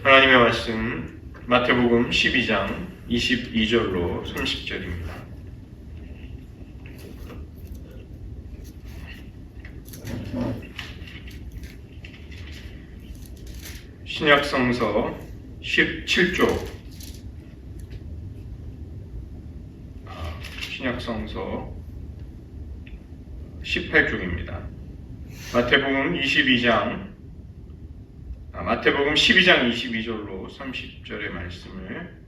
하나님의 말씀 마태복음 12장 22절로 30절입니다. 신약성서 17조 신약성서 18쪽입니다. 마태복음 12장 마태복음 22절로 30절의 말씀을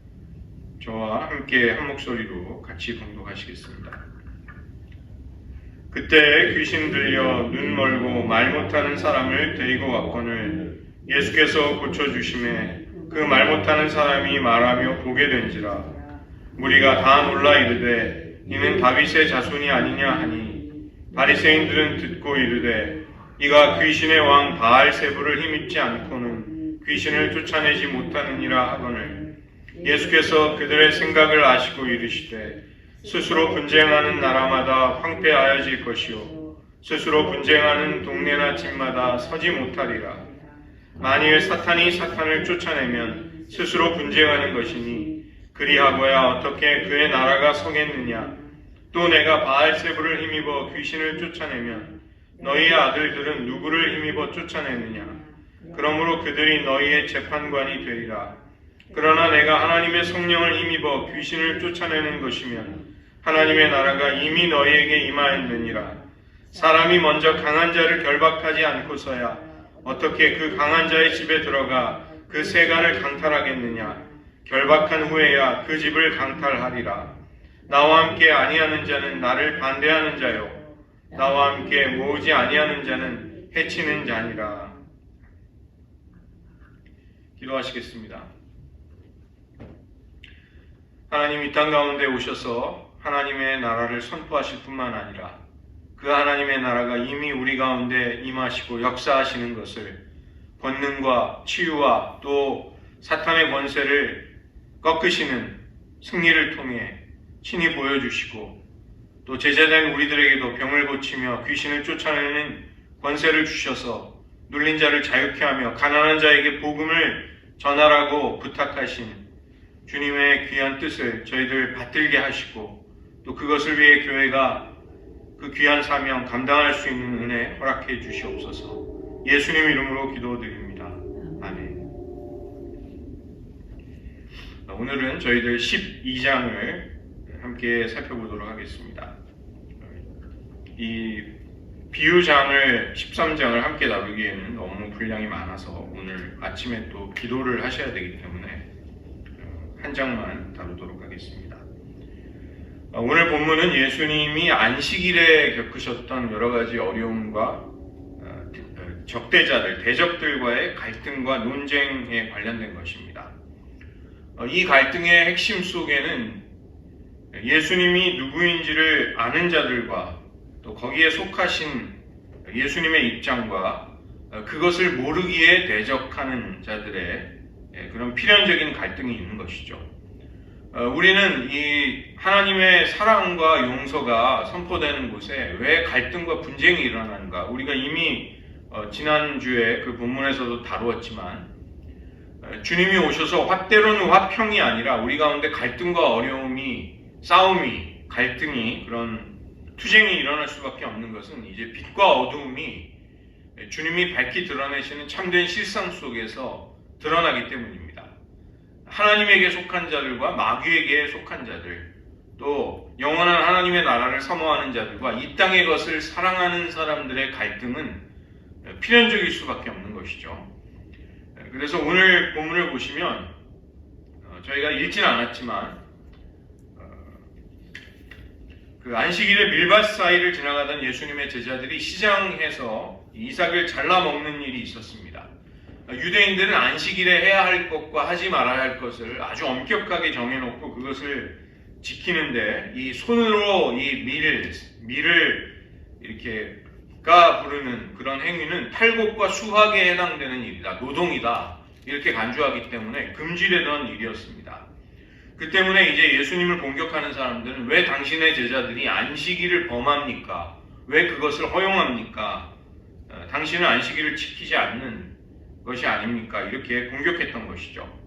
저와 함께 한 목소리로 같이 봉독하시겠습니다. 그때 귀신 들려 눈 멀고 말 못하는 사람을 데리고 왔거늘 예수께서 고쳐주심에 그 말 못하는 사람이 말하며 보게 된지라. 무리가 다 놀라 이르되 이는 다윗의 자손이 아니냐 하니 바리새인들은 듣고 이르되 이가 귀신의 왕 바알세불을 힘입지 않고는 귀신을 쫓아내지 못하느니라 하거늘 예수께서 그들의 생각을 아시고 이르시되 스스로 분쟁하는 나라마다 황폐하여질 것이요 스스로 분쟁하는 동네나 집마다 서지 못하리라. 만일 사탄이 사탄을 쫓아내면 스스로 분쟁하는 것이니 그리하고야 어떻게 그의 나라가 서겠느냐. 또 내가 바알세불을 힘입어 귀신을 쫓아내면 너희의 아들들은 누구를 힘입어 쫓아내느냐. 그러므로 그들이 너희의 재판관이 되리라. 그러나 내가 하나님의 성령을 힘입어 귀신을 쫓아내는 것이면 하나님의 나라가 이미 너희에게 임하였느니라. 사람이 먼저 강한 자를 결박하지 않고서야 어떻게 그 강한 자의 집에 들어가 그 세간을 강탈하겠느냐. 결박한 후에야 그 집을 강탈하리라. 나와 함께 아니하는 자는 나를 반대하는 자요 나와 함께 모으지 아니하는 자는 해치는 자니라. 기도하시겠습니다. 하나님 이 땅 가운데 오셔서 하나님의 나라를 선포하실 뿐만 아니라 그 하나님의 나라가 이미 우리 가운데 임하시고 역사하시는 것을 권능과 치유와 또 사탄의 권세를 꺾으시는 승리를 통해 친히 보여주시고 또 제자된 우리들에게도 병을 고치며 귀신을 쫓아내는 권세를 주셔서 눌린 자를 자유케 하며 가난한 자에게 복음을 전하라고 부탁하신 주님의 귀한 뜻을 저희들 받들게 하시고 또 그것을 위해 교회가 그 귀한 사명 감당할 수 있는 은혜 허락해 주시옵소서. 예수님 이름으로 기도드립니다. 아멘. 오늘은 저희들 12장을 함께 살펴보도록 하겠습니다. 이 비유장을 13장을 함께 다루기에는 너무 분량이 많아서 오늘 아침에 또 기도를 하셔야 되기 때문에 한 장만 다루도록 하겠습니다. 오늘 본문은 예수님이 안식일에 겪으셨던 여러 가지 어려움과 적대자들, 대적들과의 갈등과 논쟁에 관련된 것입니다. 이 갈등의 핵심 속에는 예수님이 누구인지를 아는 자들과 또 거기에 속하신 예수님의 입장과 그것을 모르기에 대적하는 자들의 그런 필연적인 갈등이 있는 것이죠. 우리는 이 하나님의 사랑과 용서가 선포되는 곳에 왜 갈등과 분쟁이 일어나는가? 우리가 이미 지난주에 그 본문에서도 다루었지만 주님이 오셔서 때로는 화평이 아니라 우리 가운데 갈등과 어려움이, 싸움이, 갈등이, 그런 투쟁이 일어날 수밖에 없는 것은 이제 빛과 어두움이 주님이 밝히 드러내시는 참된 실상 속에서 드러나기 때문입니다. 하나님에게 속한 자들과 마귀에게 속한 자들, 또 영원한 하나님의 나라를 사모하는 자들과 이 땅의 것을 사랑하는 사람들의 갈등은 필연적일 수밖에 없는 것이죠. 그래서 오늘 본문을 보시면 저희가 읽진 않았지만 그 안식일에 밀밭 사이를 지나가던 예수님의 제자들이 시장에서 이삭을 잘라 먹는 일이 있었습니다. 유대인들은 안식일에 해야 할 것과 하지 말아야 할 것을 아주 엄격하게 정해놓고 그것을 지키는데 이 손으로 이 밀을 이렇게 부르는 그런 행위는 탈곡과 수확에 해당되는 일이다. 노동이다. 이렇게 간주하기 때문에 금지되던 일이었습니다. 그 때문에 이제 예수님을 공격하는 사람들은 왜 당신의 제자들이 안식일을 범합니까? 왜 그것을 허용합니까? 당신은 안식일을 지키지 않는 것이 아닙니까? 이렇게 공격했던 것이죠.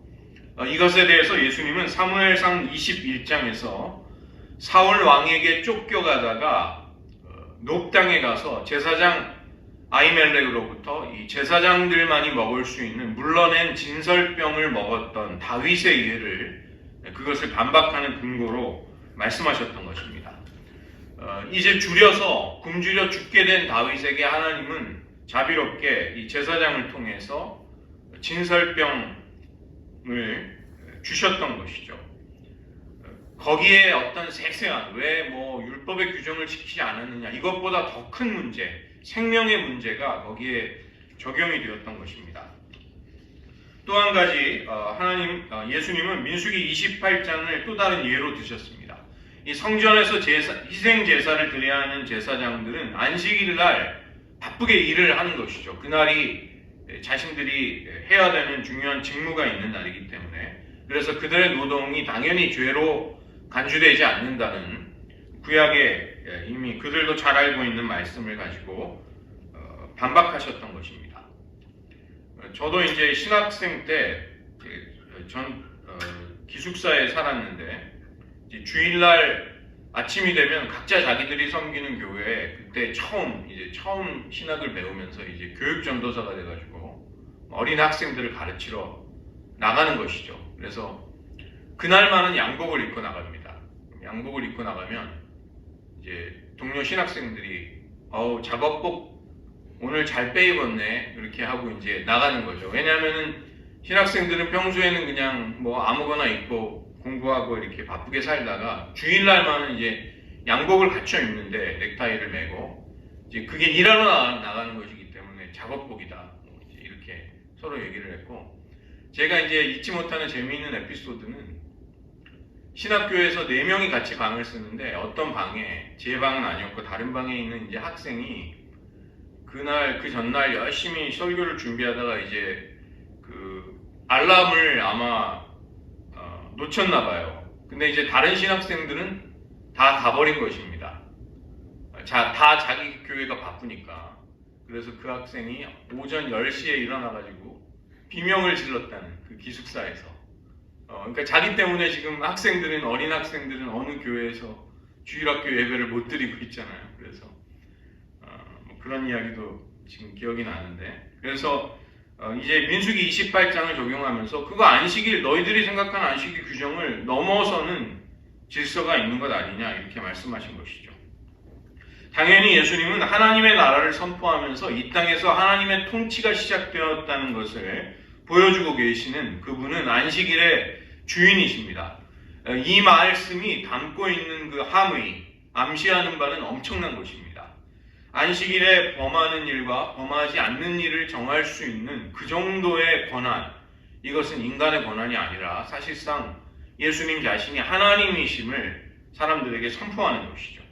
이것에 대해서 예수님은 사무엘상 21장에서 사울 왕에게 쫓겨가다가 높당에 가서 제사장 아히멜렉으로부터 이 제사장들만이 먹을 수 있는 물러낸 진설병을 먹었던 다윗의 예를 그것을 반박하는 근거로 말씀하셨던 것입니다. 이제 줄여서 굶주려 죽게 된 다윗에게 하나님은 자비롭게 이 제사장을 통해서 진설병을 주셨던 것이죠. 거기에 어떤 세세한 왜 율법의 규정을 지키지 않았느냐 이것보다 더 큰 문제, 생명의 문제가 거기에 적용이 되었던 것입니다. 또 한 가지 예수님은 민수기 28장을 또 다른 예로 드셨습니다. 이 성전에서 희생 제사를 드려야 하는 제사장들은 안식일 날 바쁘게 일을 하는 것이죠. 그날이 자신들이 해야 되는 중요한 직무가 있는 날이기 때문에 그래서 그들의 노동이 당연히 죄로 간주되지 않는다는 구약에 이미 그들도 잘 알고 있는 말씀을 가지고 반박하셨던 것입니다. 저도 이제 신학생 때 전 기숙사에 살았는데 주일날 아침이 되면 각자 자기들이 섬기는 교회에 그때 처음 신학을 배우면서 이제 교육 전도사가 돼가지고 어린 학생들을 가르치러 나가는 것이죠. 그래서 그날만은 양복을 입고 나갑니다. 양복을 입고 나가면 이제 동료 신학생들이 작업복 오늘 잘 빼입었네 이렇게 하고 이제 나가는 거죠. 왜냐하면은 신학생들은 평소에는 그냥 아무거나 입고 공부하고 이렇게 바쁘게 살다가 주일날만은 이제 양복을 갖춰 입는데 넥타이를 매고 이제 그게 일하러 나가는 것이기 때문에 작업복이다 이렇게 서로 얘기를 했고 제가 이제 잊지 못하는 재미있는 에피소드는 신학교에서 4명이 같이 방을 쓰는데 어떤 방에 제 방은 아니었고 다른 방에 있는 이제 학생이 그 전날 열심히 설교를 준비하다가 이제 그 알람을 아마 놓쳤나 봐요. 근데 이제 다른 신학생들은 다 가버린 것입니다. 다 자기 교회가 바쁘니까. 그래서 그 학생이 오전 10시에 일어나가지고 비명을 질렀다는 그 기숙사에서. 그러니까 자기 때문에 지금 어린 학생들은 어느 교회에서 주일학교 예배를 못 드리고 있잖아요. 그래서 그런 이야기도 지금 기억이 나는데 그래서 이제 민수기 28장을 적용하면서 그거 안식일 너희들이 생각하는 안식일 규정을 넘어서는 질서가 있는 것 아니냐 이렇게 말씀하신 것이죠. 당연히 예수님은 하나님의 나라를 선포하면서 이 땅에서 하나님의 통치가 시작되었다는 것을 보여주고 계시는 그분은 안식일의 주인이십니다. 이 말씀이 담고 있는 그 함의 암시하는 바는 엄청난 것입니다. 안식일에 범하는 일과 범하지 않는 일을 정할 수 있는 그 정도의 권한, 이것은 인간의 권한이 아니라 사실상 예수님 자신이 하나님이심을 사람들에게 선포하는 것이죠.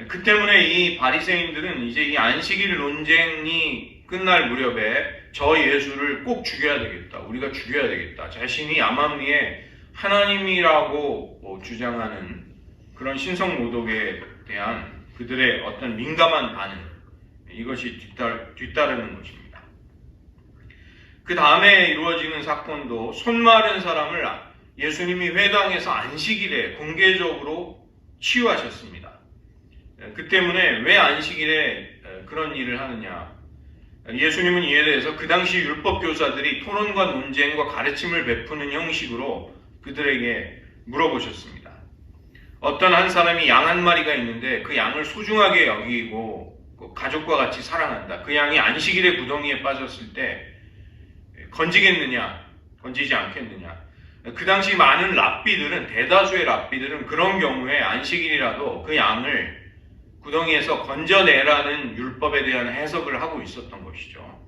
그 때문에 이 바리새인들은 이제 이 안식일 논쟁이 끝날 무렵에 저 예수를 꼭 죽여야 되겠다. 우리가 죽여야 되겠다. 자신이 암암리에 하나님이라고 주장하는 그런 신성 모독에 대한 그들의 어떤 민감한 반응, 이것이 뒤따르는 것입니다. 그 다음에 이루어지는 사건도 손 마른 사람을 예수님이 회당에서 안식일에 공개적으로 치유하셨습니다. 그 때문에 왜 안식일에 그런 일을 하느냐? 예수님은 이에 대해서 그 당시 율법 교사들이 토론과 논쟁과 가르침을 베푸는 형식으로 그들에게 물어보셨습니다. 어떤 한 사람이 양 한 마리가 있는데 그 양을 소중하게 여기고 가족과 같이 사랑한다. 그 양이 안식일에 구덩이에 빠졌을 때 건지겠느냐, 건지지 않겠느냐. 그 당시 많은 대다수의 랍비들은 그런 경우에 안식일이라도 그 양을 구덩이에서 건져내라는 율법에 대한 해석을 하고 있었던 것이죠.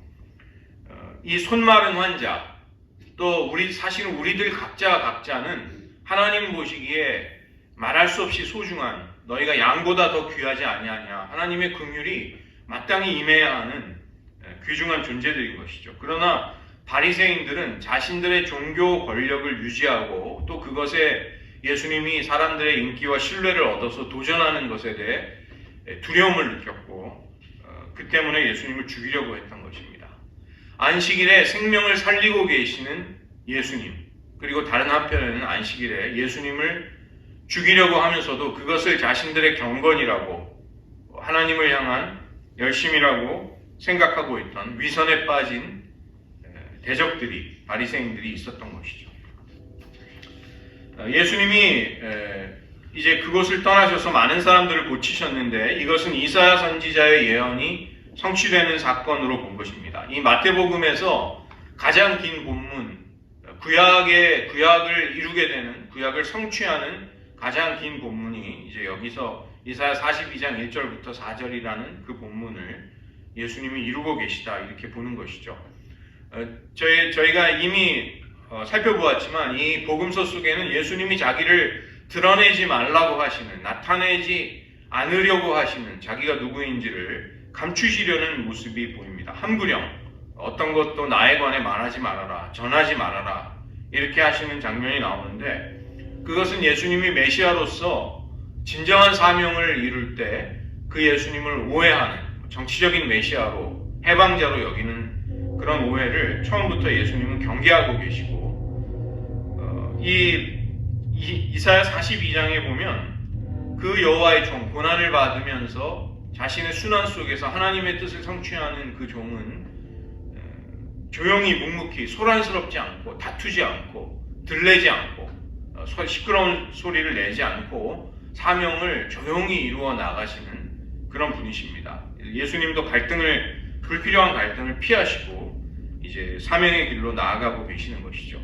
이 손마른 환자, 또 사실은 우리들 각자는 하나님 보시기에 말할 수 없이 소중한, 너희가 양보다 더 귀하지 아니하냐, 하나님의 긍휼이 마땅히 임해야 하는 귀중한 존재들인 것이죠. 그러나 바리새인들은 자신들의 종교 권력을 유지하고 또 그것에 예수님이 사람들의 인기와 신뢰를 얻어서 도전하는 것에 대해 두려움을 느꼈고 그 때문에 예수님을 죽이려고 했던 것입니다. 안식일에 생명을 살리고 계시는 예수님, 그리고 다른 한편에는 안식일에 예수님을 죽이려고 하면서도 그것을 자신들의 경건이라고, 하나님을 향한 열심이라고 생각하고 있던 위선에 빠진 대적들이, 바리새인들이 있었던 것이죠. 예수님이 이제 그곳을 떠나셔서 많은 사람들을 고치셨는데, 이것은 이사야 선지자의 예언이 성취되는 사건으로 본 것입니다. 이 마태복음에서 가장 긴 본문, 구약을 이루게 되는, 구약을 성취하는 가장 긴 본문이 이제 여기서 이사야 42장 1절부터 4절이라는 그 본문을 예수님이 이루고 계시다, 이렇게 보는 것이죠. 저희가 이미 살펴보았지만 이 복음서 속에는 예수님이 자기를 드러내지 말라고 하시는, 나타내지 않으려고 하시는, 자기가 누구인지를 감추시려는 모습이 보입니다. 함구령, 어떤 것도 나에 관해 말하지 말아라, 전하지 말아라, 이렇게 하시는 장면이 나오는데, 그것은 예수님이 메시아로서 진정한 사명을 이룰 때 그 예수님을 오해하는, 정치적인 메시아로, 해방자로 여기는 그런 오해를 처음부터 예수님은 경계하고 계시고, 이사야 42장에 보면 그 여호와의 종, 고난을 받으면서 자신의 순환 속에서 하나님의 뜻을 성취하는 그 종은 조용히 묵묵히, 소란스럽지 않고, 다투지 않고, 들레지 않고, 시끄러운 소리를 내지 않고 사명을 조용히 이루어 나가시는 그런 분이십니다. 예수님도 불필요한 갈등을 피하시고 이제 사명의 길로 나아가고 계시는 것이죠.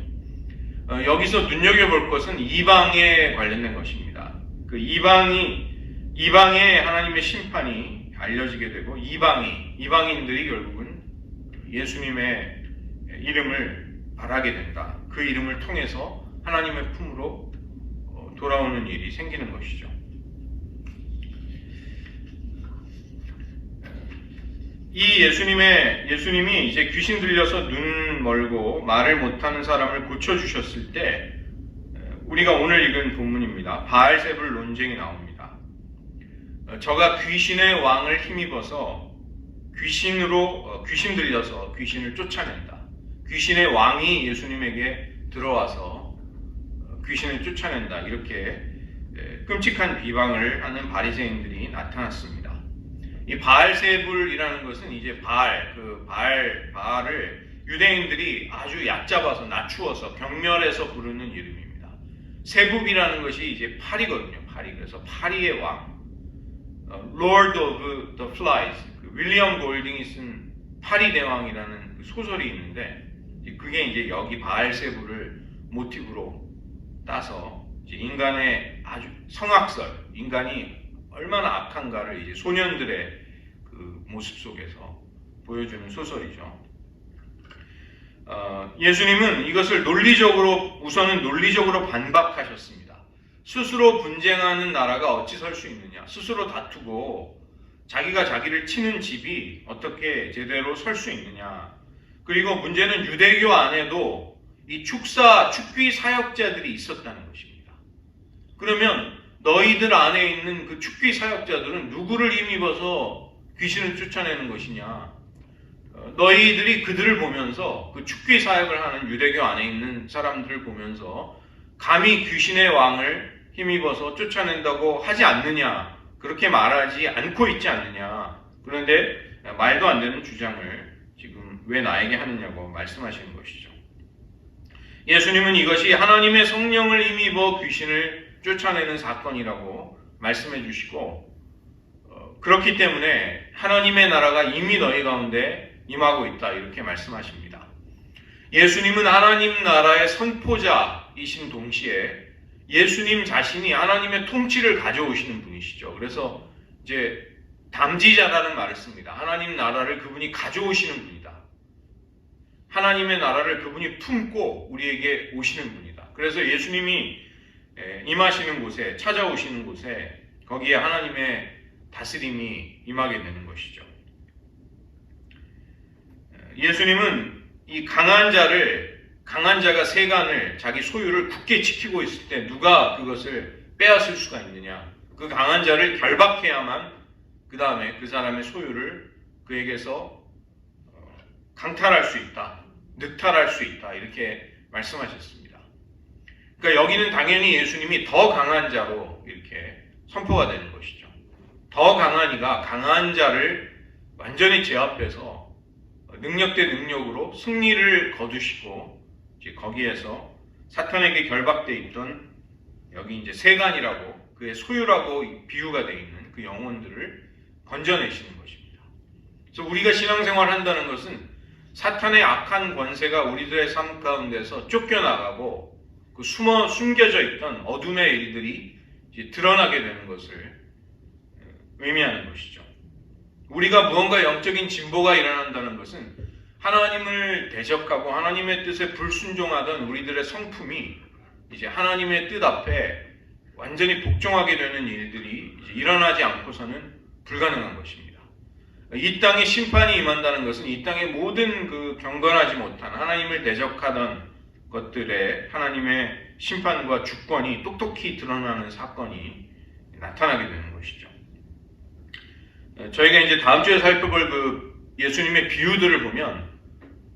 여기서 눈여겨볼 것은 이방에 관련된 것입니다. 그 이방의 하나님의 심판이 알려지게 되고, 이방인들이 결국은 예수님의 이름을 바라게 된다. 그 이름을 통해서 하나님의 품으로 돌아오는 일이 생기는 것이죠. 이 예수님이 이제 귀신 들려서 눈 멀고 말을 못하는 사람을 고쳐주셨을 때, 우리가 오늘 읽은 본문입니다. 바알세불 논쟁이 나옵니다. 저가 귀신의 왕을 힘입어서 귀신 들려서 귀신을 쫓아낸다. 귀신의 왕이 예수님에게 들어와서 귀신을 쫓아낸다. 이렇게 끔찍한 비방을 하는 바리새인들이 나타났습니다. 이 바알세불이라는 것은 이제 바알을 유대인들이 아주 얕잡아서 낮추어서 경멸해서 부르는 이름입니다. 세불이라는 것이 이제 파리거든요. 그래서 파리의 왕, Lord of the Flies, 윌리엄 골딩이 쓴 파리 대왕이라는 소설이 있는데, 그게 이제 여기 바알세불을 모티브로 따서 이제 인간의 아주 성악설, 인간이 얼마나 악한가를 이제 소년들의 그 모습 속에서 보여주는 소설이죠. 예수님은 이것을 우선은 논리적으로 반박하셨습니다. 스스로 분쟁하는 나라가 어찌 설 수 있느냐? 스스로 다투고 자기가 자기를 치는 집이 어떻게 제대로 설 수 있느냐? 그리고 문제는 유대교 안에도 이 축귀 사역자들이 있었다는 것입니다. 그러면 너희들 안에 있는 그 축귀 사역자들은 누구를 힘입어서 귀신을 쫓아내는 것이냐? 너희들이 그들을 보면서, 그 축귀 사역을 하는 유대교 안에 있는 사람들을 보면서 감히 귀신의 왕을 힘입어서 쫓아낸다고 하지 않느냐? 그렇게 말하지 않고 있지 않느냐? 그런데 말도 안 되는 주장을 지금 왜 나에게 하느냐고 말씀하시는 것이죠. 예수님은 이것이 하나님의 성령을 힘입어 귀신을 쫓아내는 사건이라고 말씀해 주시고, 그렇기 때문에 하나님의 나라가 이미 너희 가운데 임하고 있다, 이렇게 말씀하십니다. 예수님은 하나님 나라의 선포자이신 동시에 예수님 자신이 하나님의 통치를 가져오시는 분이시죠. 그래서 이제 담지자라는 말을 씁니다. 하나님 나라를 그분이 가져오시는 분이다. 하나님의 나라를 그분이 품고 우리에게 오시는 분이다. 그래서 예수님이 임하시는 곳에, 찾아오시는 곳에 거기에 하나님의 다스림이 임하게 되는 것이죠. 예수님은 이 강한 자가 세간을, 자기 소유를 굳게 지키고 있을 때 누가 그것을 빼앗을 수가 있느냐? 그 강한 자를 결박해야만 그 다음에 그 사람의 소유를 그에게서 강탈할 수 있다, 늑탈할 수 있다 이렇게 말씀하셨습니다. 그러니까 여기는 당연히 예수님이 더 강한 자로 이렇게 선포가 되는 것이죠. 더 강한 이가 강한 자를 완전히 제압해서 능력 대 능력으로 승리를 거두시고 이제 거기에서 사탄에게 결박돼 있던 여기 이제 세간이라고 그의 소유라고 비유가 되어 있는 그 영혼들을 건져내시는 것입니다. 그래서 우리가 신앙생활을 한다는 것은 사탄의 악한 권세가 우리들의 삶 가운데서 쫓겨나가고 그 숨겨져 있던 어둠의 일들이 이제 드러나게 되는 것을 의미하는 것이죠. 우리가 무언가 영적인 진보가 일어난다는 것은 하나님을 대적하고 하나님의 뜻에 불순종하던 우리들의 성품이 이제 하나님의 뜻 앞에 완전히 복종하게 되는 일들이 이제 일어나지 않고서는 불가능한 것입니다. 이 땅에 심판이 임한다는 것은 이 땅의 모든 그 경건하지 못한 하나님을 대적하던 것들의 하나님의 심판과 주권이 똑똑히 드러나는 사건이 나타나게 되는 것이죠. 저희가 이제 다음 주에 살펴볼 그 예수님의 비유들을 보면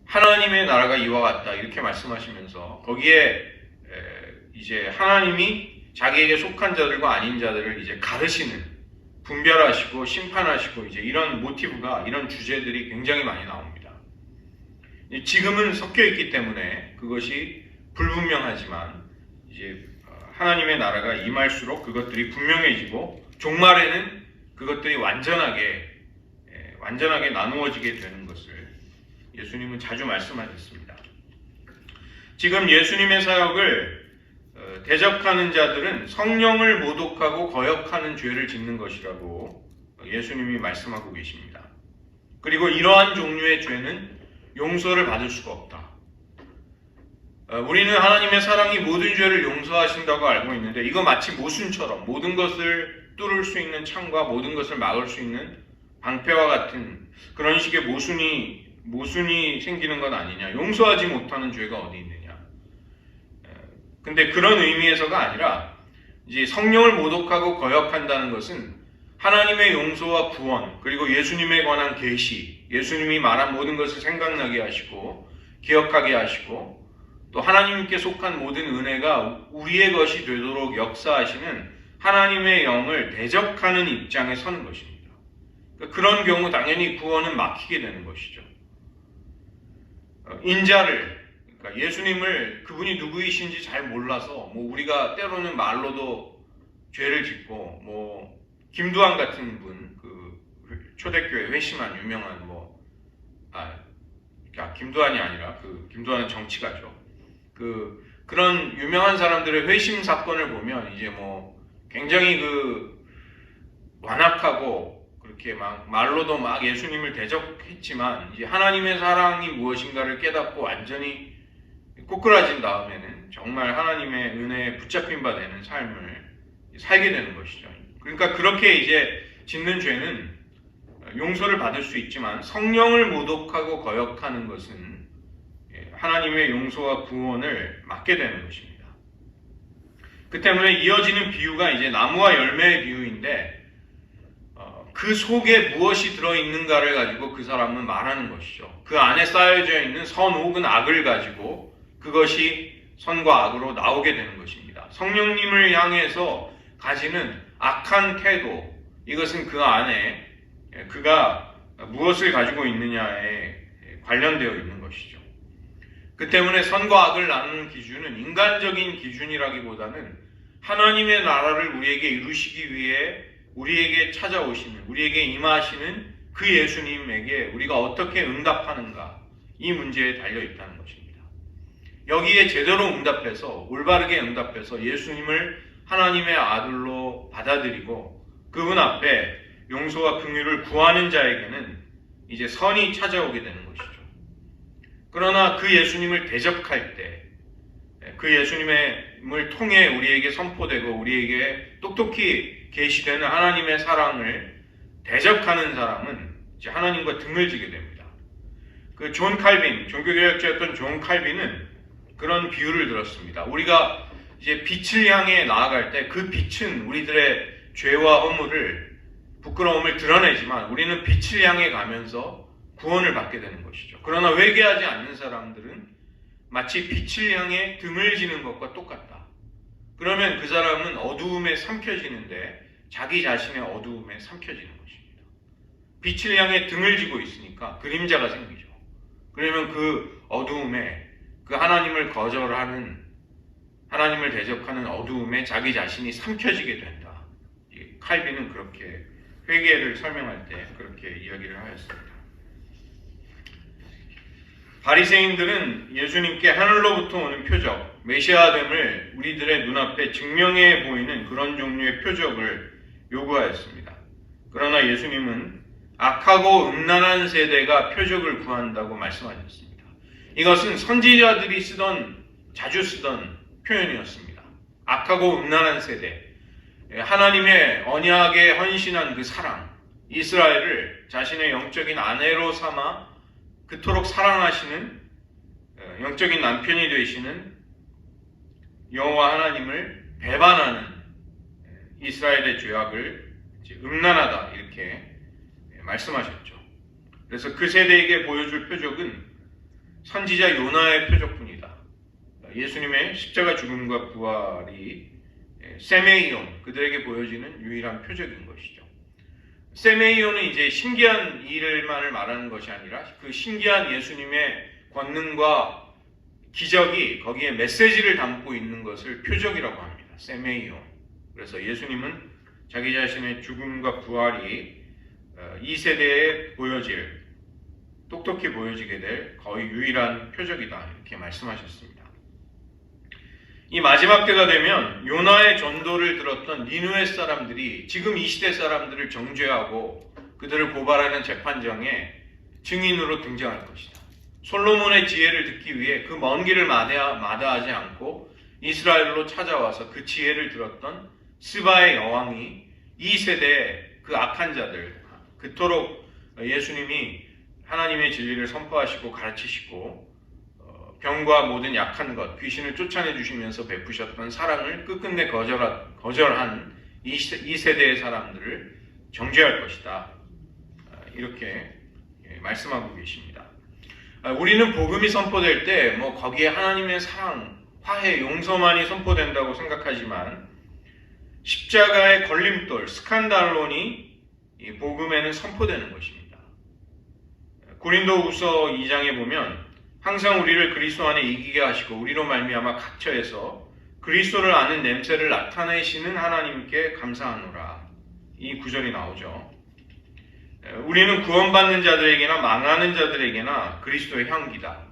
하나님의 나라가 이와 같다 이렇게 말씀하시면서 거기에 이제 하나님이 자기에게 속한 자들과 아닌 자들을 이제 가르시는, 분별하시고 심판하시고 이제 이런 모티브가, 이런 주제들이 굉장히 많이 나옵니다. 지금은 섞여 있기 때문에 그것이 불분명하지만 이제 하나님의 나라가 임할수록 그것들이 분명해지고 종말에는 그것들이 완전하게 나누어지게 되는 것을 예수님은 자주 말씀하셨습니다. 지금 예수님의 사역을 대적하는 자들은 성령을 모독하고 거역하는 죄를 짓는 것이라고 예수님이 말씀하고 계십니다. 그리고 이러한 종류의 죄는 용서를 받을 수가 없다. 우리는 하나님의 사랑이 모든 죄를 용서하신다고 알고 있는데 이거 마치 모순처럼 모든 것을 뚫을 수 있는 창과 모든 것을 막을 수 있는 방패와 같은 그런 식의 모순이 생기는 건 아니냐. 용서하지 못하는 죄가 어디 있느냐. 근데 그런 의미에서가 아니라 이제 성령을 모독하고 거역한다는 것은 하나님의 용서와 구원 그리고 예수님에 관한 계시, 예수님이 말한 모든 것을 생각나게 하시고 기억하게 하시고 또 하나님께 속한 모든 은혜가 우리의 것이 되도록 역사하시는 하나님의 영을 대적하는 입장에 서는 것입니다. 그런 경우 당연히 구원은 막히게 되는 것이죠. 인자를, 그러니까 예수님을 그분이 누구이신지 잘 몰라서 뭐 우리가 때로는 말로도 죄를 짓고 뭐 김두한 같은 분, 그 초대교회 회심한 유명한 김두한이 아니라 그 김두한은 정치가죠. 그런 유명한 사람들의 회심 사건을 보면 이제 뭐 굉장히 그 완악하고 그렇게 막 말로도 막 예수님을 대적했지만 이제 하나님의 사랑이 무엇인가를 깨닫고 완전히 꼬꾸라진 다음에는 정말 하나님의 은혜에 붙잡힌 바 되는 삶을 살게 되는 것이죠. 그러니까 그렇게 이제 짓는 죄는 용서를 받을 수 있지만 성령을 모독하고 거역하는 것은 하나님의 용서와 구원을 막게 되는 것입니다. 그 때문에 이어지는 비유가 이제 나무와 열매의 비유인데 그 속에 무엇이 들어있는가를 가지고 그 사람은 말하는 것이죠. 그 안에 쌓여져 있는 선 혹은 악을 가지고 그것이 선과 악으로 나오게 되는 것입니다. 성령님을 향해서 가지는 악한 태도, 이것은 그 안에 그가 무엇을 가지고 있느냐에 관련되어 있는 것이죠. 그 때문에 선과 악을 나누는 기준은 인간적인 기준이라기보다는 하나님의 나라를 우리에게 이루시기 위해 우리에게 찾아오시는, 우리에게 임하시는 그 예수님에게 우리가 어떻게 응답하는가, 이 문제에 달려있다는 것입니다. 여기에 제대로 응답해서, 올바르게 응답해서 예수님을 하나님의 아들로 받아들이고 그분 앞에 용서와 긍휼을 구하는 자에게는 이제 선이 찾아오게 되는 것이죠. 그러나 그 예수님을 대적할 때, 그 예수님을 통해 우리에게 선포되고 우리에게 똑똑히 계시되는 하나님의 사랑을 대적하는 사람은 이제 하나님과 등을 지게 됩니다. 그 존 칼빈, 종교개혁자였던 존 칼빈은 그런 비유를 들었습니다. 우리가 이제 빛을 향해 나아갈 때 그 빛은 우리들의 죄와 허물을, 부끄러움을 드러내지만 우리는 빛을 향해 가면서 구원을 받게 되는 것이죠. 그러나 회개하지 않는 사람들은 마치 빛을 향해 등을 지는 것과 똑같다. 그러면 그 사람은 어두움에 삼켜지는데 자기 자신의 어두움에 삼켜지는 것입니다. 빛을 향해 등을 지고 있으니까 그림자가 생기죠. 그러면 그 어두움에 그 하나님을 거절하는, 하나님을 대적하는 어두움에 자기 자신이 삼켜지게 된다. 칼빈은 그렇게 회개를 설명할 때 그렇게 이야기를 하였습니다. 바리새인들은 예수님께 하늘로부터 오는 표적, 메시아됨을 우리들의 눈앞에 증명해 보이는 그런 종류의 표적을 요구하였습니다. 그러나 예수님은 악하고 음란한 세대가 표적을 구한다고 말씀하셨습니다. 이것은 선지자들이 자주 쓰던 표현이었습니다. 악하고 음란한 세대, 하나님의 언약에 헌신한 그 사랑, 이스라엘을 자신의 영적인 아내로 삼아 그토록 사랑하시는 영적인 남편이 되시는 여호와 하나님을 배반하는 이스라엘의 죄악을 음란하다 이렇게 말씀하셨죠. 그래서 그 세대에게 보여줄 표적은 선지자 요나의 표적뿐이다. 예수님의 십자가 죽음과 부활이 세메이온, 그들에게 보여지는 유일한 표적인 것이죠. 세메이온은 이제 신기한 일만을 말하는 것이 아니라 그 신기한 예수님의 권능과 기적이 거기에 메시지를 담고 있는 것을 표적이라고 합니다. 세메이온. 그래서 예수님은 자기 자신의 죽음과 부활이 이 세대에 똑똑히 보여지게 될 거의 유일한 표적이다 이렇게 말씀하셨습니다. 이 마지막 때가 되면 요나의 전도를 들었던 니느웨 사람들이 지금 이 시대 사람들을 정죄하고 그들을 고발하는 재판정에 증인으로 등장할 것이다. 솔로몬의 지혜를 듣기 위해 그 먼 길을 마다하지 않고 이스라엘로 찾아와서 그 지혜를 들었던 스바의 여왕이 이 세대의 그 악한 자들, 그토록 예수님이 하나님의 진리를 선포하시고 가르치시고 병과 모든 약한 것, 귀신을 쫓아내 주시면서 베푸셨던 사랑을 끝끝내 거절한 이 세대의 사람들을 정죄할 것이다. 이렇게 말씀하고 계십니다. 우리는 복음이 선포될 때 거기에 하나님의 사랑, 화해, 용서만이 선포된다고 생각하지만 십자가의 걸림돌, 스칸달론이 이 복음에는 선포되는 것입니다. 고린도후서 2장에 보면 항상 우리를 그리스도 안에 이기게 하시고 우리로 말미암아 각처에서 그리스도를 아는 냄새를 나타내시는 하나님께 감사하노라. 이 구절이 나오죠. 우리는 구원받는 자들에게나 망하는 자들에게나 그리스도의 향기다.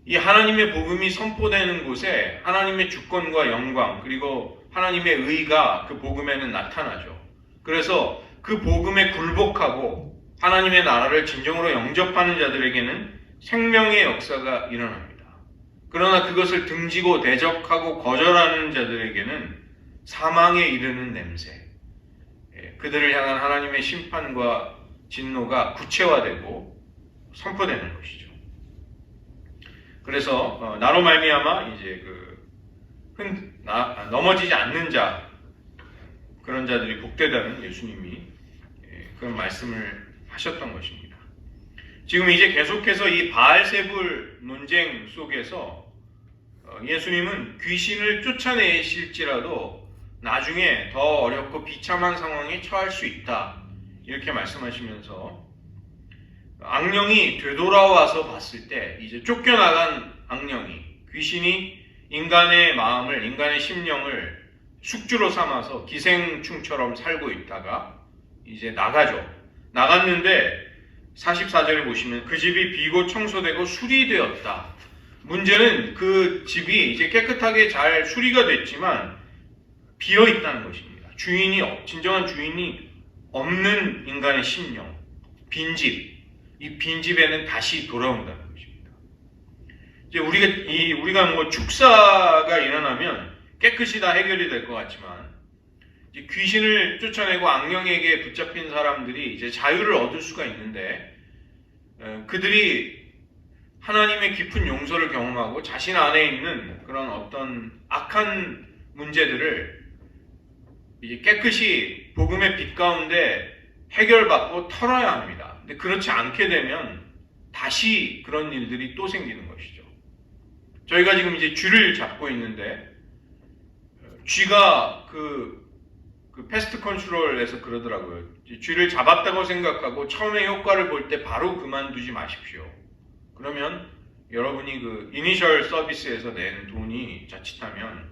이 하나님의 복음이 선포되는 곳에 하나님의 주권과 영광 그리고 하나님의 의가 그 복음에는 나타나죠. 그래서 그 복음에 굴복하고 하나님의 나라를 진정으로 영접하는 자들에게는 생명의 역사가 일어납니다. 그러나 그것을 등지고 대적하고 거절하는 자들에게는 사망에 이르는 냄새, 그들을 향한 하나님의 심판과 진노가 구체화되고 선포되는 것이죠. 그래서 나로 말미암아 이제 넘어지지 않는 자, 그런 자들이 복되다는 예수님이 그런 말씀을 하셨던 것입니다. 지금 이제 계속해서 이 바알세불 논쟁 속에서 예수님은 귀신을 쫓아내실지라도 나중에 더 어렵고 비참한 상황에 처할 수 있다 이렇게 말씀하시면서 악령이 되돌아와서 봤을 때 이제 쫓겨나간 악령이, 귀신이 인간의 마음을, 인간의 심령을 숙주로 삼아서 기생충처럼 살고 있다가 이제 나갔는데 44절에 보시면 그 집이 비고 청소되고 수리되었다. 문제는 그 집이 이제 깨끗하게 잘 수리가 됐지만 비어 있다는 것입니다. 진정한 주인이 없는 인간의 심령, 빈집. 이 빈집에는 다시 돌아온다는 것입니다. 이제 우리가 축사가 일어나면 깨끗이 다 해결이 될 것 같지만 이제 귀신을 쫓아내고 악령에게 붙잡힌 사람들이 이제 자유를 얻을 수가 있는데 그들이 하나님의 깊은 용서를 경험하고 자신 안에 있는 그런 어떤 악한 문제들을 이제 깨끗이 복음의 빛 가운데 해결받고 털어야 합니다. 근데 그렇지 않게 되면 다시 그런 일들이 또 생기는 것이죠. 저희가 지금 이제 쥐를 잡고 있는데 쥐가 그 패스트 컨트롤에서 그러더라고요. 쥐를 잡았다고 생각하고 처음에 효과를 볼 때 바로 그만두지 마십시오. 그러면 여러분이 그 이니셜 서비스에서 낸 돈이 자칫하면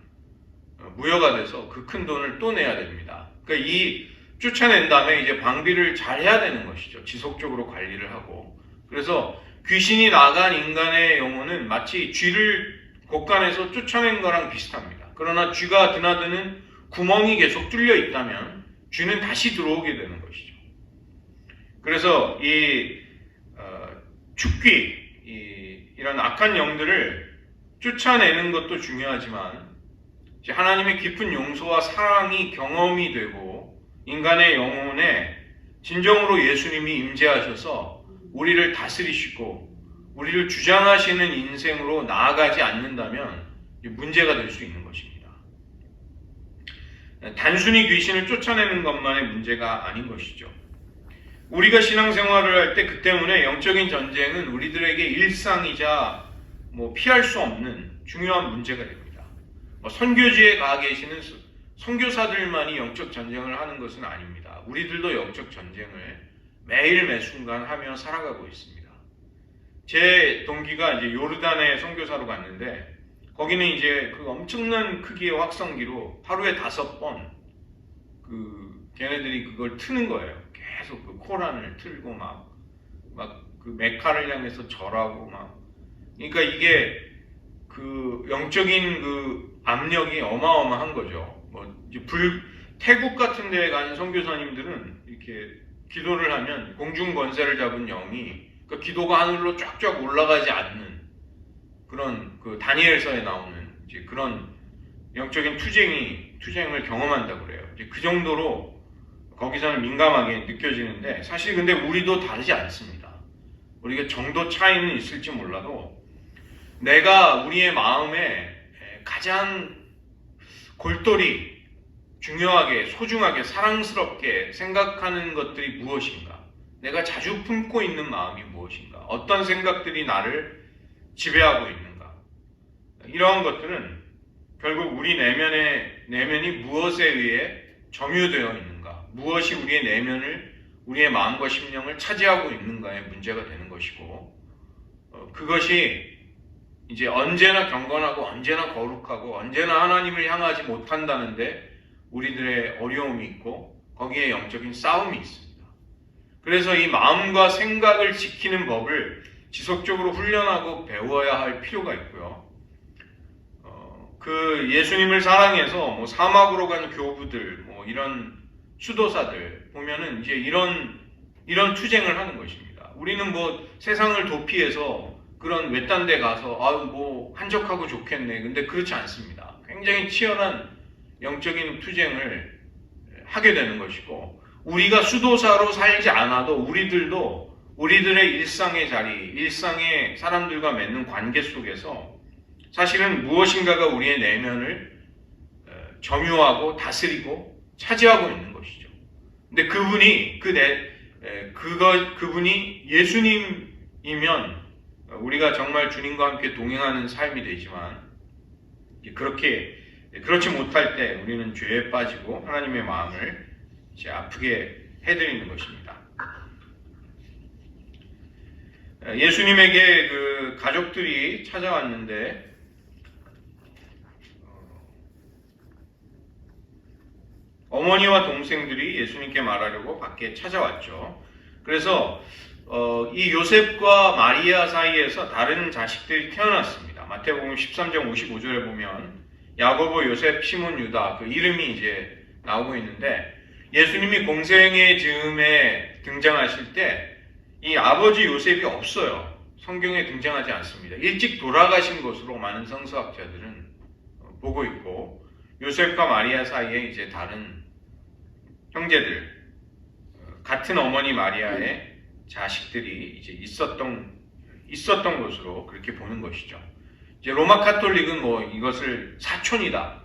무효가 돼서 그 큰 돈을 또 내야 됩니다. 그러니까 이 쫓아낸 다음에 이제 방비를 잘 해야 되는 것이죠. 지속적으로 관리를 하고. 그래서 귀신이 나간 인간의 영혼은 마치 쥐를 곳간에서 쫓아낸 거랑 비슷합니다. 그러나 쥐가 드나드는 구멍이 계속 뚫려 있다면 쥐는 다시 들어오게 되는 것이죠. 그래서 이 죽귀, 이런 악한 영들을 쫓아내는 것도 중요하지만 하나님의 깊은 용서와 사랑이 경험이 되고 인간의 영혼에 진정으로 예수님이 임재하셔서 우리를 다스리시고 우리를 주장하시는 인생으로 나아가지 않는다면 문제가 될 수 있는 것입니다. 단순히 귀신을 쫓아내는 것만의 문제가 아닌 것이죠. 우리가 신앙생활을 할 때 그 때문에 영적인 전쟁은 우리들에게 일상이자 피할 수 없는 중요한 문제가 됩니다. 선교지에 가 계시는 선교사들만이 영적 전쟁을 하는 것은 아닙니다. 우리들도 영적 전쟁을 매일 매순간 하며 살아가고 있습니다. 제 동기가 이제 요르단에 선교사로 갔는데 거기는 이제 그 엄청난 크기의 확성기로 하루에 5번 걔네들이 그걸 트는 거예요. 계속 그 코란을 틀고 막 그 메카를 향해서 절하고 그러니까 이게 그 영적인 그 압력이 어마어마한 거죠. 이제 태국 같은 데에 간 선교사님들은 이렇게 기도를 하면 공중 권세를 잡은 영이 그 기도가 하늘로 쫙쫙 올라가지 않는 그런 그 다니엘서에 나오는 이제 그런 영적인 투쟁을 경험한다고 그래요. 이제 그 정도로 거기서는 민감하게 느껴지는데 사실 근데 우리도 다르지 않습니다. 우리가 정도 차이는 있을지 몰라도 내가 우리의 마음에 가장 골똘히 중요하게 소중하게 사랑스럽게 생각하는 것들이 무엇인가? 내가 자주 품고 있는 마음이 무엇인가? 어떤 생각들이 나를 지배하고 있는가? 이러한 것들은 결국 우리 내면이 무엇에 의해 점유되어 있는가? 무엇이 우리의 내면을 우리의 마음과 심령을 차지하고 있는가의 문제가 되는 것이고 그것이 이제 언제나 경건하고 언제나 거룩하고 언제나 하나님을 향하지 못한다는데 우리들의 어려움이 있고 거기에 영적인 싸움이 있습니다. 그래서 이 마음과 생각을 지키는 법을 지속적으로 훈련하고 배워야 할 필요가 있고요. 그 예수님을 사랑해서 사막으로 간 교부들 이런 수도사들 보면은 이제 이런 투쟁을 하는 것입니다. 우리는 세상을 도피해서 그런 외딴 데 가서 한적하고 좋겠네. 근데 그렇지 않습니다. 굉장히 치열한 영적인 투쟁을 하게 되는 것이고 우리가 수도사로 살지 않아도 우리들도 우리들의 일상의 자리, 일상의 사람들과 맺는 관계 속에서 사실은 무엇인가가 우리의 내면을 점유하고 다스리고 차지하고 있는 것이죠. 근데 그분이 예수님이면 우리가 정말 주님과 함께 동행하는 삶이 되지만 그렇지 못할 때 우리는 죄에 빠지고 하나님의 마음을 이제 아프게 해드리는 것입니다. 예수님에게 그 가족들이 찾아왔는데 어머니와 동생들이 예수님께 말하려고 밖에 찾아왔죠. 그래서 이 요셉과 마리아 사이에서 다른 자식들이 태어났습니다. 마태복음 13장 55절에 보면 야고보, 요셉, 시몬, 유다 그 이름이 이제 나오고 있는데 예수님이 공생의 즈음에 등장하실 때 이 아버지 요셉이 없어요. 성경에 등장하지 않습니다. 일찍 돌아가신 것으로 많은 성서학자들은 보고 있고 요셉과 마리아 사이에 이제 다른 형제들 같은 어머니 마리아의 자식들이 이제 있었던 것으로 그렇게 보는 것이죠. 이제 로마 카톨릭은 이것을 사촌이다,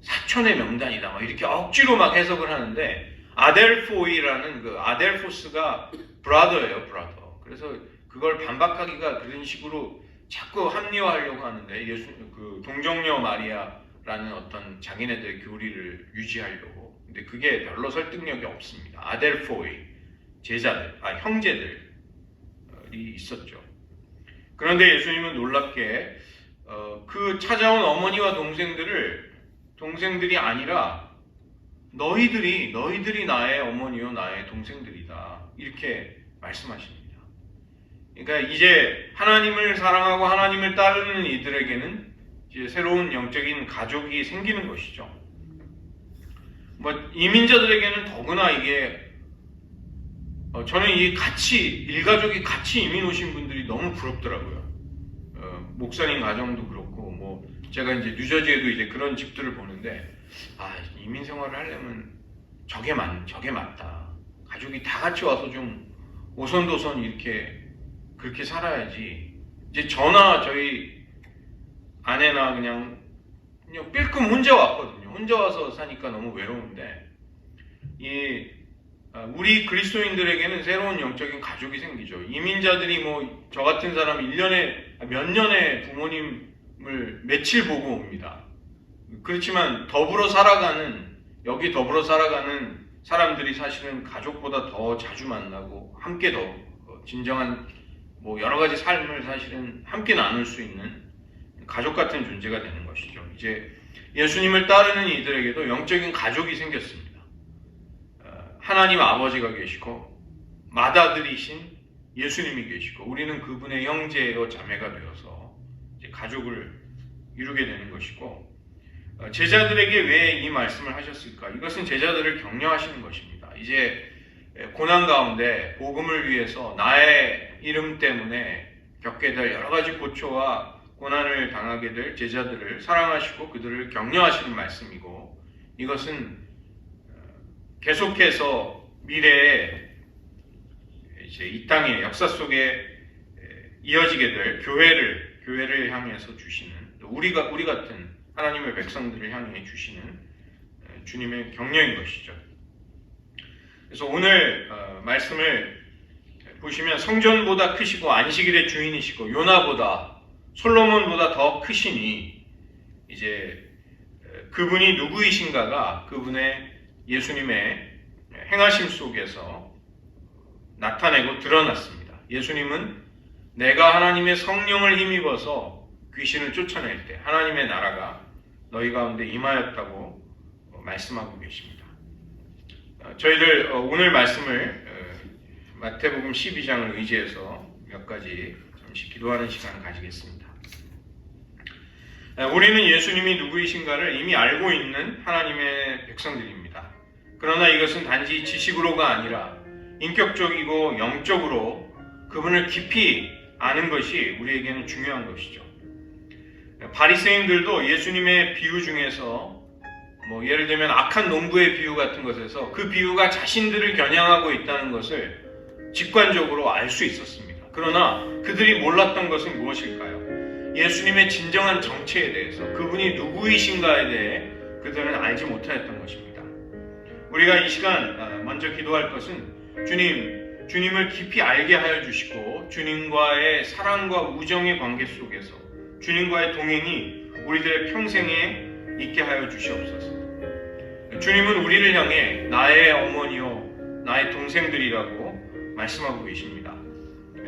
사촌의 명단이다, 이렇게 억지로 막 해석을 하는데 아델포이라는 그 아델포스가 브라더예요, 브라더. 그래서 그걸 반박하기가 그런 식으로 자꾸 합리화하려고 하는데 그 동정녀 마리아라는 어떤 자기네들의 교리를 유지하려고. 근데 그게 별로 설득력이 없습니다. 아델포이 제자들, 형제들이 있었죠. 그런데 예수님은 놀랍게 그 찾아온 어머니와 동생들이 아니라 너희들이 나의 어머니요 나의 동생들이다 이렇게 말씀하십니다. 그러니까 이제 하나님을 사랑하고 하나님을 따르는 이들에게는 이제 새로운 영적인 가족이 생기는 것이죠. 이민자들에게는 더구나 이게 저는 이 일가족이 같이 이민 오신 분들이 너무 부럽더라고요. 목사님 가정도 그렇고, 제가 이제 뉴저지에도 이제 그런 집들을 보는데, 이민 생활을 하려면 저게 맞다. 가족이 다 같이 와서 좀 오손도손 그렇게 살아야지. 이제 저나 저희 아내나 그냥 삘끔 혼자 왔거든요. 혼자 와서 사니까 너무 외로운데, 우리 그리스도인들에게는 새로운 영적인 가족이 생기죠. 이민자들이 저 같은 사람 몇 년에 부모님을 며칠 보고 옵니다. 그렇지만 여기 더불어 살아가는 사람들이 사실은 가족보다 더 자주 만나고 함께 더 진정한 여러 가지 삶을 사실은 함께 나눌 수 있는 가족 같은 존재가 되는 것이죠. 이제 예수님을 따르는 이들에게도 영적인 가족이 생겼습니다. 하나님 아버지가 계시고 맏아들이신 예수님이 계시고 우리는 그분의 형제요 자매가 되어서 이제 가족을 이루게 되는 것이고 제자들에게 왜 이 말씀을 하셨을까? 이것은 제자들을 격려하시는 것입니다. 이제 고난 가운데 복음을 위해서 나의 이름 때문에 겪게 될 여러 가지 고초와 고난을 당하게 될 제자들을 사랑하시고 그들을 격려하시는 말씀이고 이것은 계속해서 미래에 이제 이 땅의 역사 속에 이어지게 될 교회를 향해서 주시는 우리 같은 하나님의 백성들을 향해 주시는 주님의 격려인 것이죠. 그래서 오늘 말씀을 보시면 성전보다 크시고 안식일의 주인이시고 요나보다 솔로몬보다 더 크시니 이제 그분이 누구이신가가 그분의 예수님의 행하심 속에서 나타내고 드러났습니다. 예수님은 내가 하나님의 성령을 힘입어서 귀신을 쫓아낼 때 하나님의 나라가 너희 가운데 임하였다고 말씀하고 계십니다. 저희들 오늘 말씀을 마태복음 12장을 의지해서 몇 가지 잠시 기도하는 시간을 가지겠습니다. 우리는 예수님이 누구이신가를 이미 알고 있는 하나님의 백성들입니다. 그러나 이것은 단지 지식으로가 아니라 인격적이고 영적으로 그분을 깊이 아는 것이 우리에게는 중요한 것이죠. 바리새인들도 예수님의 비유 중에서 예를 들면 악한 농부의 비유 같은 것에서 그 비유가 자신들을 겨냥하고 있다는 것을 직관적으로 알 수 있었습니다. 그러나 그들이 몰랐던 것은 무엇일까요? 예수님의 진정한 정체에 대해서 그분이 누구이신가에 대해 그들은 알지 못하였던 것입니다. 우리가 이 시간 먼저 기도할 것은 주님을 깊이 알게 하여 주시고 주님과의 사랑과 우정의 관계 속에서 주님과의 동행이 우리들의 평생에 있게 하여 주시옵소서. 주님은 우리를 향해 나의 어머니요 나의 동생들이라고 말씀하고 계십니다.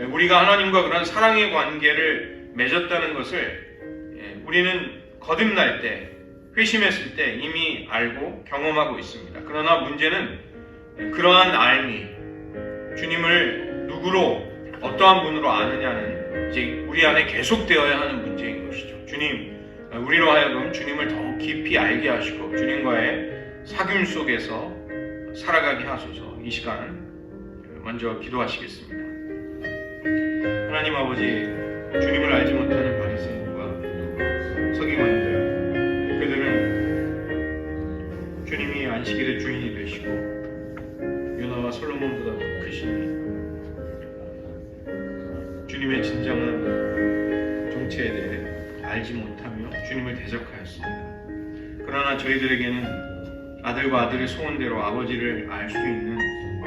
우리가 하나님과 그런 사랑의 관계를 맺었다는 것을 우리는 거듭날 때 회심했을 때 이미 알고 경험하고 있습니다. 그러나 문제는 그러한 알미 주님을 누구로 어떠한 분으로 아느냐는 이제 우리 안에 계속되어야 하는 문제인 것이죠. 주님, 우리로 하여금 주님을 더 깊이 알게 하시고 주님과의 사귐 속에서 살아가게 하소서. 이 시간 먼저 기도하시겠습니다. 하나님 아버지, 주님을 알지 못하는 바리새인과 서기관들, 그들은 주님이 안식일의 주인이 되시고 요나와 솔로몬보다 더 크시니 주님의 진정한 정체에 대해 알지 못하며 주님을 대적하였습니다. 그러나 저희들에게는 아들과 아들의 소원대로 아버지를 알 수 있는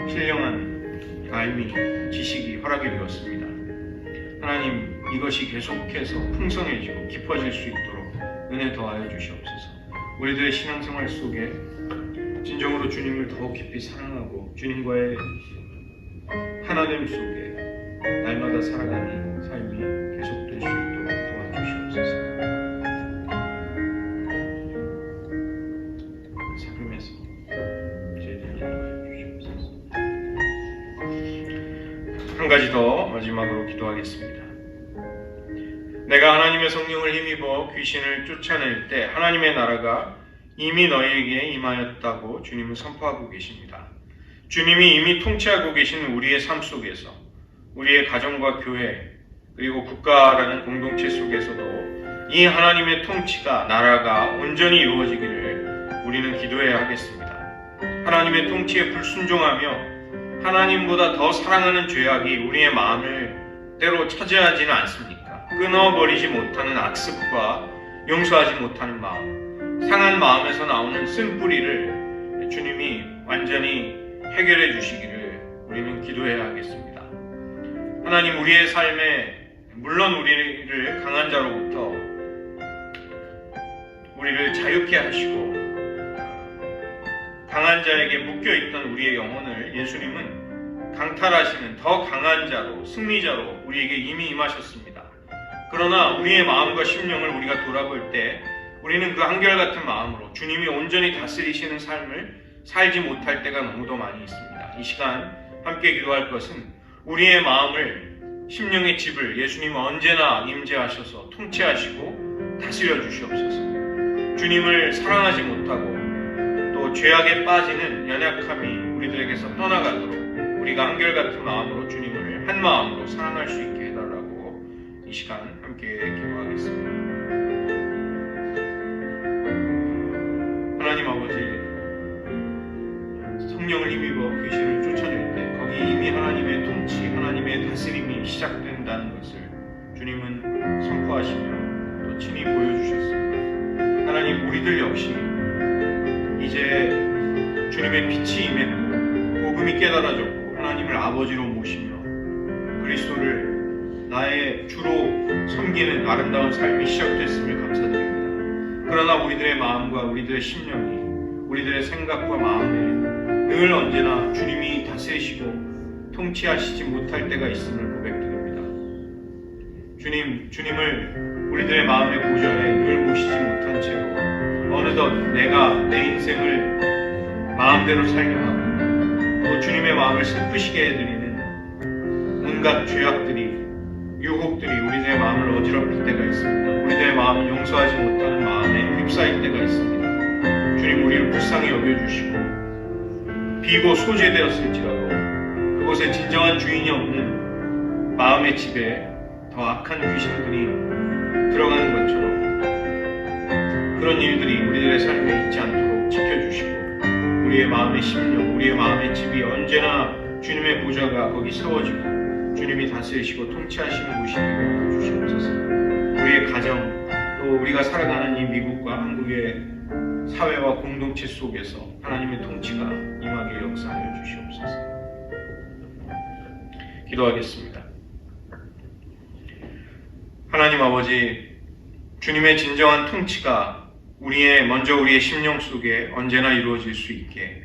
신령한 알미, 지식이 허락이 되었습니다. 하나님, 이것이 계속해서 풍성해지고 깊어질 수 있도록 은혜 더하여 주시옵소서. 우리들의 신앙생활 속에 진정으로 주님을 더욱 깊이 사랑하고 주님과의 하나됨 속에 날마다 살아가는 삶이 계속될 수 있도록 도와주시옵소서. 살면서 저희들 인도하여 주시옵소서. 한 가지 더 마지막으로 기도하겠습니다. 내가 하나님의 성령을 힘입어 귀신을 쫓아낼 때 하나님의 나라가 이미 너희에게 임하였다고 주님은 선포하고 계십니다. 주님이 이미 통치하고 계신 우리의 삶 속에서, 우리의 가정과 교회, 그리고 국가라는 공동체 속에서도 이 하나님의 통치가, 나라가 온전히 이루어지기를 우리는 기도해야 하겠습니다. 하나님의 통치에 불순종하며 하나님보다 더 사랑하는 죄악이 우리의 마음을 때로 차지하지는 않습니까? 끊어버리지 못하는 악습과 용서하지 못하는 마음, 상한 마음에서 나오는 쓴뿌리를 주님이 완전히 해결해 주시기를 우리는 기도해야 하겠습니다. 하나님, 우리의 삶에 물론 우리를 강한 자로부터 우리를 자유케 하시고 강한 자에게 묶여있던 우리의 영혼을 예수님은 강탈하시는 더 강한 자로, 승리자로 우리에게 이미 임하셨습니다. 그러나 우리의 마음과 심령을 우리가 돌아볼 때 우리는 그 한결같은 마음으로 주님이 온전히 다스리시는 삶을 살지 못할 때가 너무도 많이 있습니다. 이 시간 함께 기도할 것은 우리의 마음을, 심령의 집을 예수님은 언제나 임재하셔서 통치하시고 다스려 주시옵소서. 주님을 사랑하지 못하고 또 죄악에 빠지는 연약함이 우리들에게서 떠나가도록 우리가 한결같은 마음으로 주님을 한 마음으로 사랑할 수 있게 해달라고 이 시간 함께 기도하겠습니다. 하나님 아버지, 성령을 힘입어 귀신을 쫓아낼 때 거기 이미 하나님의 통치, 하나님의 다스림이 시작된다는 것을 주님은 선포하시며 또 친히 보여주셨습니다. 하나님, 우리들 역시 이제 주님의 빛이 임했고 복음이 깨달아졌고 하나님을 아버지로 모시며 그리스도를 나의 주로 섬기는 아름다운 삶이 시작됐음을 감사드립니다. 그러나 우리들의 마음과 우리들의 심령이, 우리들의 생각과 마음에 늘 언제나 주님이 다스리시고 통치하시지 못할 때가 있음을 고백드립니다. 주님을 우리들의 마음의 보좌에 늘 모시지 못한 채로 어느덧 내가 내 인생을 마음대로 살려 하고 또 주님의 마음을 슬프시게 해드리는 온갖 죄악들이, 유혹들이 우리들의 마음을 어지럽힐 때가 있습니다. 우리들의 마음을 용서하지 못하는 마음에 휩싸일 때가 있습니다. 주님, 우리를 불쌍히 여겨주시고 비고 소재되었을지라도 그곳에 진정한 주인이 없는 마음의 집에 더 악한 귀신들이 들어가는 것처럼 그런 일들이 우리들의 삶에 있지 않도록 지켜주시고 우리의 마음의 심령, 우리의 마음의 집이 언제나 주님의 보좌가 거기 세워지고 주님이 다스리시고 통치하시는 곳이 되게 주시옵소서. 우리의 가정, 또 우리가 살아가는 이 미국과 한국의 사회와 공동체 속에서 하나님의 통치가 임하게 역사하여 주시옵소서. 기도하겠습니다. 하나님 아버지, 주님의 진정한 통치가 먼저 우리의 심령 속에 언제나 이루어질 수 있게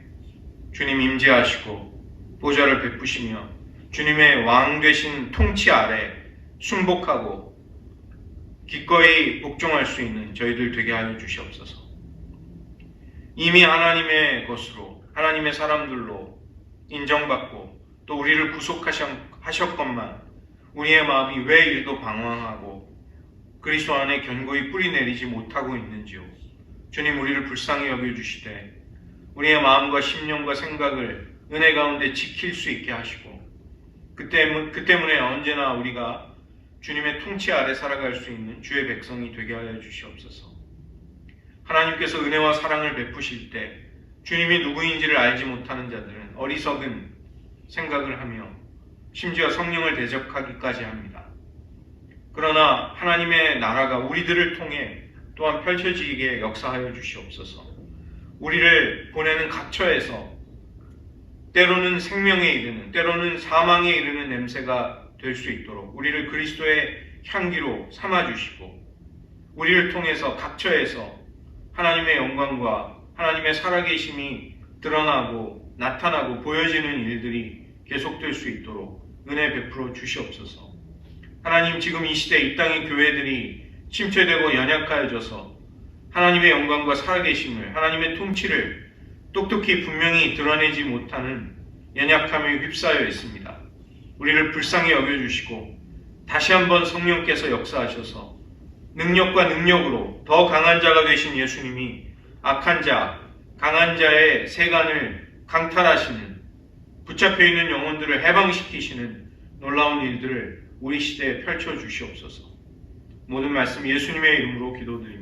주님 임재하시고 보좌를 베푸시며 주님의 왕 되신 통치 아래 순복하고 기꺼이 복종할 수 있는 저희들 되게 하여 주시옵소서. 이미 하나님의 것으로, 하나님의 사람들로 인정받고 또 우리를 구속하셨건만 우리의 마음이 왜 이리도 방황하고 그리스도 안에 견고히 뿌리 내리지 못하고 있는지요. 주님, 우리를 불쌍히 여겨주시되 우리의 마음과 심령과 생각을 은혜 가운데 지킬 수 있게 하시고 그 때문에 언제나 우리가 주님의 통치 아래 살아갈 수 있는 주의 백성이 되게 하여 주시옵소서. 하나님께서 은혜와 사랑을 베푸실 때 주님이 누구인지를 알지 못하는 자들은 어리석은 생각을 하며 심지어 성령을 대적하기까지 합니다. 그러나 하나님의 나라가 우리들을 통해 또한 펼쳐지게 역사하여 주시옵소서. 우리를 보내는 각처에서 때로는 생명에 이르는, 때로는 사망에 이르는 냄새가 될 수 있도록 우리를 그리스도의 향기로 삼아주시고, 우리를 통해서 각처에서 하나님의 영광과 하나님의 살아계심이 드러나고 나타나고 보여지는 일들이 계속될 수 있도록 은혜 베풀어 주시옵소서. 하나님, 지금 이 시대 이 땅의 교회들이 침체되고 연약하여져서 하나님의 영광과 살아계심을, 하나님의 통치를 똑똑히 분명히 드러내지 못하는 연약함에 휩싸여 있습니다. 우리를 불쌍히 여겨주시고 다시 한번 성령께서 역사하셔서 능력과 능력으로 더 강한 자가 되신 예수님이 악한 자, 강한 자의 세간을 강탈하시는, 붙잡혀 있는 영혼들을 해방시키시는 놀라운 일들을 우리 시대에 펼쳐 주시옵소서. 모든 말씀 예수님의 이름으로 기도드립니다.